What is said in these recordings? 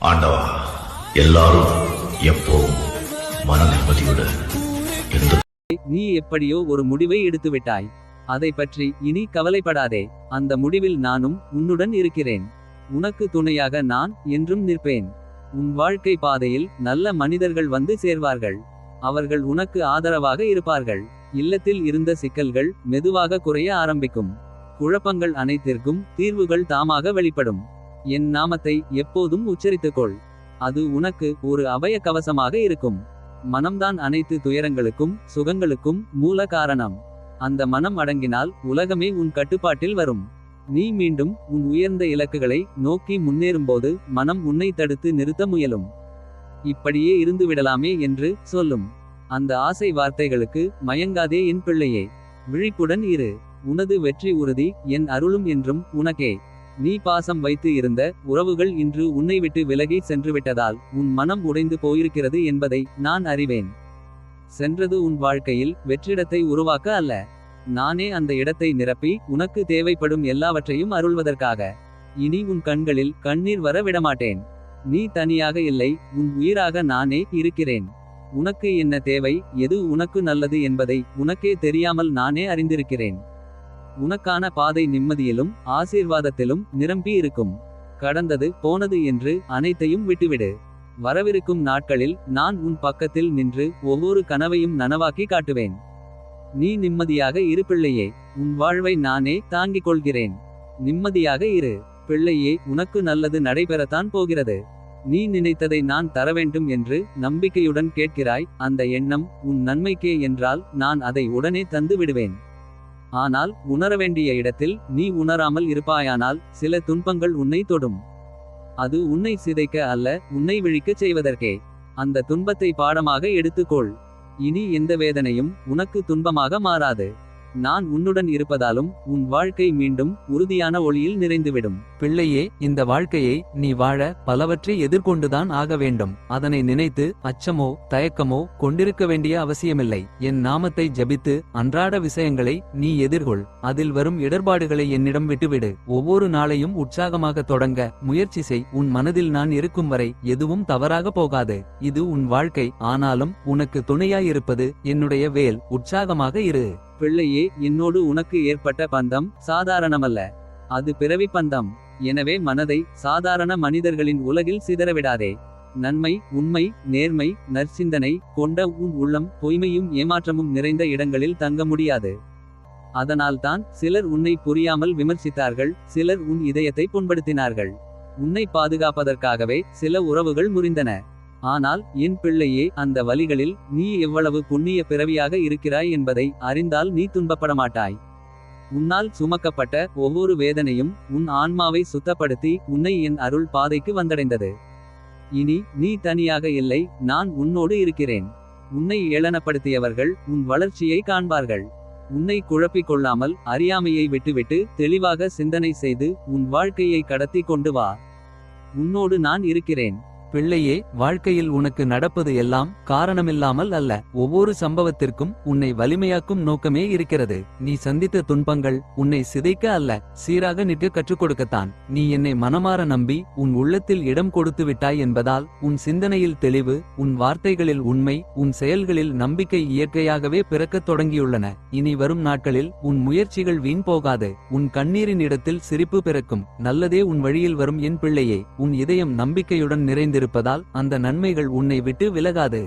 ஆண்டவா, எல்லாரும் எப்போவும் மன நிம்மதியோட இருந்து. நீ எப்படியோ ஒரு முடிவை எடுத்துவிட்டாய். அதை பற்றி இனி கவலைப்படாதே. அந்த முடிவில் நானும் உன்னுடன் இருக்கிறேன். உனக்கு துணையாக நான் என்றும் நிற்பேன். உன் வாழ்க்கை பாதையில் நல்ல மனிதர்கள் வந்து சேர்வார்கள். அவர்கள் உனக்கு ஆதரவாக இருப்பார்கள். இல்லத்தில் இருந்த சிக்கல்கள் மெதுவாக குறைய ஆரம்பிக்கும். குழப்பங்கள் அனைத்திற்கும் தீர்வுகள் தாமாக வெளிப்படும். என் நாமத்தை எப்போதும் உச்சரித்துக்கொள். அது உனக்கு ஒரு அபய கவசமாக இருக்கும். மனம்தான் அனைத்து துயரங்களுக்கும் சுகங்களுக்கும் மூல காரணம். அந்த மனம் அடங்கினால் உலகமே உன் கட்டுப்பாட்டில் வரும். நீ மீண்டும் உன் உயர்ந்த இலக்குகளை நோக்கி முன்னேறும்போது மனம் உன்னை தடுத்து நிறுத்த முயலும். இப்படியே இருந்துவிடலாமே என்று சொல்லும். அந்த ஆசை வார்த்தைகளுக்கு மயங்காதே என் பிள்ளையே. விழிப்புடன் இரு. உனது வெற்றி உறுதி என் அருளும் என்றும் உனக்கே. நீ பாசம் வைத்து இருந்த உறவுகள் இன்று உன்னை விட்டு விலகி சென்றுவிட்டதால் உன் மனம் உடைந்து போயிருக்கிறது என்பதை நான் அறிவேன். சென்றது உன் வாழ்க்கையில் வெற்றிடத்தை உருவாக்க அல்ல. நானே அந்த இடத்தை நிரப்பி உனக்கு தேவைப்படும் எல்லாவற்றையும் அருள்வதற்காக. இனி உன் கண்களில் கண்ணீர் வர விடமாட்டேன். நீ தனியாக இல்லை, உன் உயிராக நானே இருக்கிறேன். உனக்கு என்ன தேவை, எது உனக்கு நல்லது என்பதை உனக்கே தெரியாமல் நானே அறிந்திருக்கிறேன். உனக்கான பாதை நிம்மதியிலும் ஆசீர்வாதத்திலும் நிரம்பி இருக்கும். கடந்தது போனது என்று அனைத்தையும் விட்டுவிடு. வரவிருக்கும் நாட்களில் நான் உன் பக்கத்தில் நின்று ஒவ்வொரு கனவையும் நனவாக்கி காட்டுவேன். நீ நிம்மதியாக இரு பிள்ளையே. உன் வாழ்வை நானே தாங்கிக் கொள்கிறேன். நிம்மதியாக இரு பிள்ளையே. உனக்கு நல்லது நடைபெறத்தான் போகிறது. நீ நினைத்ததை நான் தரவேண்டும் என்று நம்பிக்கையுடன் கேட்கிறாய். அந்த எண்ணம் உன் நன்மைக்கே என்றால் நான் அதை உடனே தந்து விடுவேன். ஆனால் உணரவேண்டிய இடத்தில் நீ உணராமல் இருப்பாயானால் சில துன்பங்கள் உன்னை தொடும். அது உன்னை சிதைக்க அல்ல, உன்னை விழிக்கச் செய்வதற்கே. அந்த துன்பத்தை பாடமாக எடுத்துக்கொள். இனி எந்த வேதனையும் உனக்கு துன்பமாக மாறாது. நான் உன்னுடன் இருப்பதாலும் உன் வாழ்க்கை மீண்டும் உறுதியான ஒளியில் நிறைந்துவிடும். பிள்ளையே, இந்த வாழ்க்கையை நீ வாழ பலவற்றை எதிர்கொண்டுதான் ஆக வேண்டும். அதனை நினைத்து அச்சமோ தயக்கமோ கொண்டிருக்க வேண்டிய அவசியமில்லை. என் நாமத்தை ஜபித்து அன்றாட விஷயங்களை நீ எதிர்கொள். அதில் வரும் இடர்பாடுகளை என்னிடம் விட்டுவிடு. ஒவ்வொரு நாளையும் உற்சாகமாக தொடங்க முயற்சி செய். உன் மனதில் நான் இருக்கும் வரை எதுவும் தவறாக போகாது. இது உன் வாழ்க்கை. ஆனாலும் உனக்கு துணையாயிருப்பது என்னுடைய வேல். உற்சாகமாக இரு பிள்ளையே. என்னோடு உனக்கு ஏற்பட்ட பந்தம் சாதாரணமல்ல, அது பிறவி பந்தம். எனவே மனதை சாதாரண மனிதர்களின் உலகில் சிதறவிடாதே. நன்மை, உண்மை, நேர்மை, நற்சிந்தனை கொண்ட உன் உள்ளம் பொய்மையும் ஏமாற்றமும் நிறைந்த இடங்களில் தங்க முடியாது. அதனால்தான் சிலர் உன்னை புரியாமல் விமர்சித்தார்கள். சிலர் உன் இதயத்தை புண்படுத்தினார்கள். உன்னை பாதுகாப்பதற்காகவே சில உறவுகள் முறிந்தன. ஆனால் என் பிள்ளையே, அந்த வழிகளில் நீ எவ்வளவு புண்ணிய பிறவியாக இருக்கிறாய் என்பதை அறிந்தால் நீ துன்பப்படமாட்டாய். உன்னால் சுமக்கப்பட்ட ஒவ்வொரு வேதனையும் உன் ஆன்மாவை சுத்தப்படுத்தி உன்னை என் அருள் பாதைக்கு வந்தடைந்தது. இனி நீ தனியாக இல்லை, நான் உன்னோடு இருக்கிறேன். உன்னை ஏளனப்படுத்தியவர்கள் உன் வளர்ச்சியை காண்பார்கள். உன்னை குழப்பிக் கொள்ளாமல் அறியாமையை விட்டுவிட்டு தெளிவாக சிந்தனை செய்து உன் வாழ்க்கையை கடத்தி கொண்டு வா. உன்னோடு நான் இருக்கிறேன். பிள்ளையே, வாழ்க்கையில் உனக்கு நடப்பது எல்லாம் காரணமில்லாமல் அல்ல. ஒவ்வொரு சம்பவத்திற்கும் உன்னை வலிமையாக்கும் நோக்கமே இருக்கிறது. நீ சந்தித்த துன்பங்கள் உன்னை சிதைக்க அல்ல, சீராக நிற்க கற்றுக் கொடுக்கத்தான். நீ என்னை மனமாற நம்பி உன் உள்ளத்தில் இடம் கொடுத்து விட்டாய் என்பதால் உன் சிந்தனையில் தெளிவு, உன் வார்த்தைகளில் உண்மை, உன் செயல்களில் நம்பிக்கை இயற்கையாகவே பிறக்கத் தொடங்கியுள்ளன. இனி வரும் நாட்களில் உன் முயற்சிகள் வீண் போகாது. உன் கண்ணீரின் இடத்தில் சிரிப்பு பிறக்கும். நல்லதே உன் வழியில் வரும் என் பிள்ளையே. உன் இதயம் நம்பிக்கையுடன் நிறைந்திருப்பதால் அந்த நன்மைகள் உன்னை விட்டு விலகாது.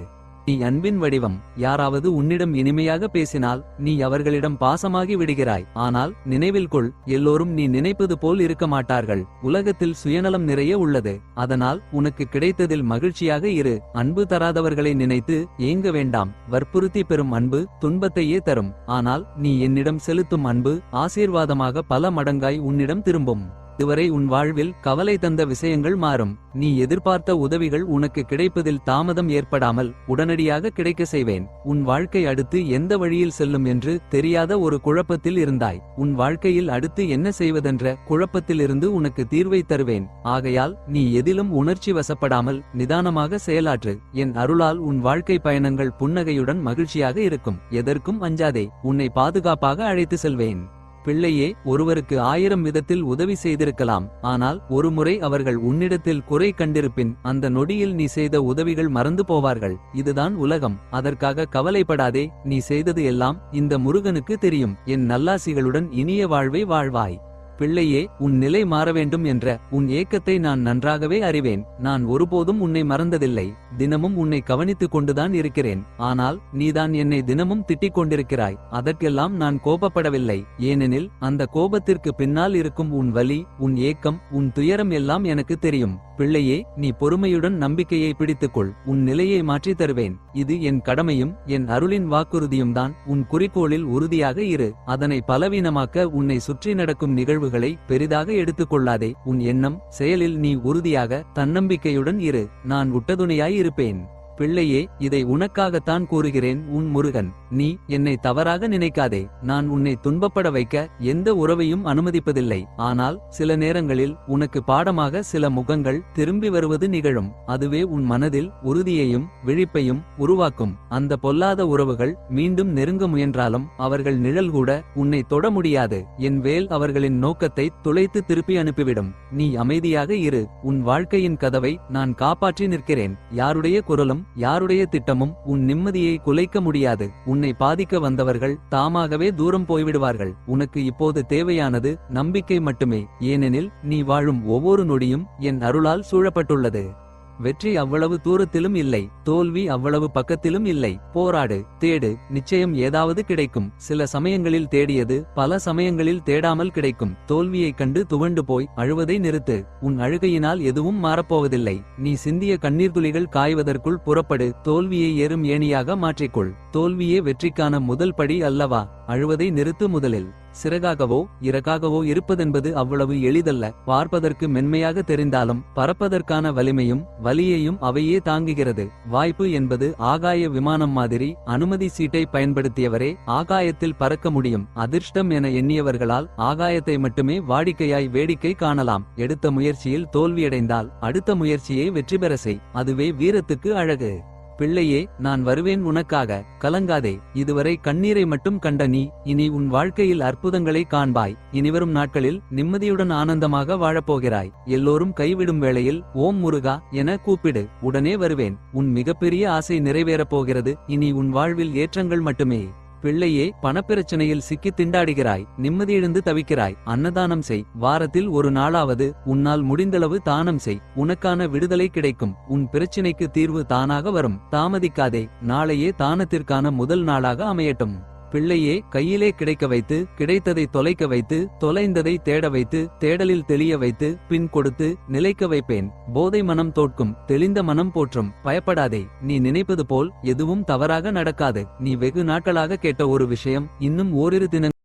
நீ அன்பின் வடிவம். யாராவது உன்னிடம் இனிமையாக பேசினால் நீ அவர்களிடம் பாசமாகி விடுகிறாய். ஆனால் நினைவில் கொள், எல்லோரும் நீ நினைப்பது போல் இருக்க மாட்டார்கள். உலகத்தில் சுயநலம் நிறைய உள்ளது. அதனால் உனக்கு கிடைத்ததில் மகிழ்ச்சியாக இரு. அன்பு தராதவர்களை நினைத்து ஏங்க வேண்டாம். வற்புறுத்தி பெறும் அன்பு துன்பத்தையே தரும். ஆனால் நீ என்னிடம் செலுத்தும் அன்பு ஆசீர்வாதமாக பல மடங்காய் உன்னிடம் திரும்பும். இதுவரை உன் வாழ்வில் கவலை தந்த விஷயங்கள் மாறும். நீ எதிர்பார்த்த உதவிகள் உனக்கு கிடைப்பதில் தாமதம் ஏற்படாமல் உடனடியாக கிடைக்க செய்வேன். உன் வாழ்க்கை அடுத்து எந்த வழியில் செல்லும் என்று தெரியாத ஒரு குழப்பத்தில் இருந்தாய். உன் வாழ்க்கையில் அடுத்து என்ன செய்வதென்ற குழப்பத்திலிருந்து உனக்கு தீர்வை தருவேன். ஆகையால் நீ எதிலும் உணர்ச்சி வசப்படாமல் நிதானமாக செயலாற்று. என் அருளால் உன் வாழ்க்கை பயணங்கள் புன்னகையுடன் மகிழ்ச்சியாக இருக்கும். எதற்கும் அஞ்சாதே. உன்னை பாதுகாப்பாக அழைத்து செல்வேன். பிள்ளையே, ஒருவருக்கு 1000 விதத்தில் உதவி செய்திருக்கலாம். ஆனால் ஒருமுறை அவர்கள் உன்னிடத்தில் குறை கண்டிருப்பின் அந்த நொடியில் நீ செய்த உதவிகள் மறந்து போவார்கள். இதுதான் உலகம். அதற்காக கவலைப்படாதே. நீ செய்தது எல்லாம் இந்த முருகனுக்கு தெரியும். என் நல்லாசிகளுடன் இனிய வாழ்வை வாழ்வாய். பிள்ளையே, உன் நிலை மாறவேண்டும் என்ற உன் ஏக்கத்தை நான் நன்றாகவே அறிவேன். நான் ஒருபோதும் உன்னை மறந்ததில்லை. தினமும் உன்னை கவனித்துக் கொண்டுதான் இருக்கிறேன். ஆனால் நீதான் என்னை தினமும் திட்டிக் கொண்டிருக்கிறாய். அதற்கெல்லாம் நான் கோபப்படவில்லை. ஏனெனில் அந்த கோபத்திற்கு பின்னால் இருக்கும் உன் வலி, உன் ஏக்கம், உன் துயரம் எல்லாம் எனக்கு தெரியும். பிள்ளையே, நீ பொறுமையுடன் நம்பிக்கையை பிடித்துக்கொள். உன் நிலையை மாற்றித் தருவேன். இது என் கடமையும் என் அருளின் வாக்குறுதியும் தான். உன் குறிக்கோளில் உறுதியாக இரு. அதனை பலவீனமாக்க உன்னை சுற்றி நடக்கும் நிகழ்வுகளை பெரிதாக எடுத்துக்கொள்ளாதே. உன் எண்ணம், செயலில் நீ உறுதியாக தன்னம்பிக்கையுடன் இரு. நான் உட்டதுணையாய் இருப்பேன். பிள்ளையே, இதை உனக்காகத்தான் கூறுகிறேன். உன் முருகன். நீ என்னை தவறாக நினைக்காதே. நான் உன்னை துன்பப்பட வைக்க எந்த உறவையும் அனுமதிப்பதில்லை. ஆனால் சில நேரங்களில் உனக்கு பாடமாக சில முகங்கள் திரும்பி வருவது நிகழும். அதுவே உன் மனதில் உறுதியையும் விழிப்பையும் உருவாக்கும். அந்த பொல்லாத உறவுகள் மீண்டும் நெருங்க முயன்றாலும் அவர்கள் நிழல் கூட உன்னை தொட முடியாது. என் வேல் அவர்களின் நோக்கத்தை துளைத்து திருப்பி அனுப்பிவிடும். நீ அமைதியாக இரு. உன் வாழ்க்கையின் கதவை நான் காப்பாற்றி நிற்கிறேன். யாருடைய குரலும் யாருடைய திட்டமும் உன் நிம்மதியை குலைக்க முடியாது. உன்னை பாதிக்க வந்தவர்கள் தாமாகவே தூரம் போய்விடுவார்கள். உனக்கு இப்போது தேவையானது நம்பிக்கை மட்டுமே. ஏனெனில் நீ வாழும் ஒவ்வொரு நொடியும் என் அருளால் சூழப்பட்டுள்ளது. வெற்றி அவ்வளவு தூரத்திலும் இல்லை. தோல்வி அவ்வளவு பக்கத்திலும் இல்லை. போராடு, தேடு, நிச்சயம் ஏதாவது கிடைக்கும். சில சமயங்களில் தேடியது பல சமயங்களில் தேடாமல் கிடைக்கும். தோல்வியைக் கண்டு துவண்டு போய் அழுவதை நிறுத்து. உன் அழுகையினால் எதுவும் மாறப்போவதில்லை. நீ சிந்திய கண்ணீர் துளிகள் காய்வதற்குள் புறப்படு. தோல்வியை ஏறும் ஏணியாக மாற்றிக்கொள். தோல்வியே வெற்றிக்கான முதல் படி அல்லவா? அழுவதை நிறுத்து. முதலில் சிறகாகவோ இறகாகவோ இருப்பதென்பது அவ்வளவு எளிதல்ல. பார்ப்பதற்கு மென்மையாக தெரிந்தாலும் பறப்பதற்கான வலிமையும் வலியையும் அவையே தாங்குகிறது. வாய்ப்பு என்பது ஆகாய விமானம் மாதிரி. அனுமதி சீட்டை பயன்படுத்தியவரே ஆகாயத்தில் பறக்க முடியும். அதிர்ஷ்டம் என எண்ணியவர்களால் ஆகாயத்தை மட்டுமே வாடிக்கையாய் வேடிக்கை காணலாம். எடுத்த முயற்சியில் தோல்வியடைந்தால் அடுத்த முயற்சியை வெற்றி பெற செய். அதுவே வீரத்துக்கு அழகு. பிள்ளையே, நான் வருவேன் உனக்காக. கலங்காதே. இதுவரை கண்ணீரை மட்டும் கண்ட நீ இனி உன் வாழ்க்கையில் அற்புதங்களை காண்பாய். இனிவரும் நாட்களில் நிம்மதியுடன் ஆனந்தமாக வாழப்போகிறாய். எல்லோரும் கைவிடும் வேளையில் ஓம் முருகா என கூப்பிடு. உடனே வருவேன். உன் மிகப்பெரிய ஆசை நிறைவேறப் போகிறது. இனி உன் வாழ்வில் ஏற்றங்கள் மட்டுமே. பிள்ளையே, பணப்பிரச்சனையில் சிக்கி திண்டாடுகிறாய். நிம்மதியிழந்து தவிக்கிறாய். அன்னதானம் செய். வாரத்தில் ஒரு நாளாவது உன்னால் முடிந்தளவு தானம் செய். உனக்கான விடுதலை கிடைக்கும். உன் பிரச்சினைக்கு தீர்வு தானாக வரும். தாமதிக்காதே. நாளையே தானத்திற்கான முதல் நாளாக அமையட்டும். பிள்ளையே, கையிலே கிடைக்க வைத்து கிடைத்ததை தொலைக்க வைத்து தொலைந்ததை தேட வைத்து தேடலில் தெளிய வைத்து பின் கொடுத்து நிலைக்க வைப்பேன். போதை மனம் தோற்கும். தெளிந்த மனம் போற்றும். பயப்படாதே. நீ நினைப்பது போல் எதுவும் தவறாக நடக்காது. நீ வெகு நாட்களாக கேட்ட ஒரு விஷயம் இன்னும் ஓரிரு தினங்கள்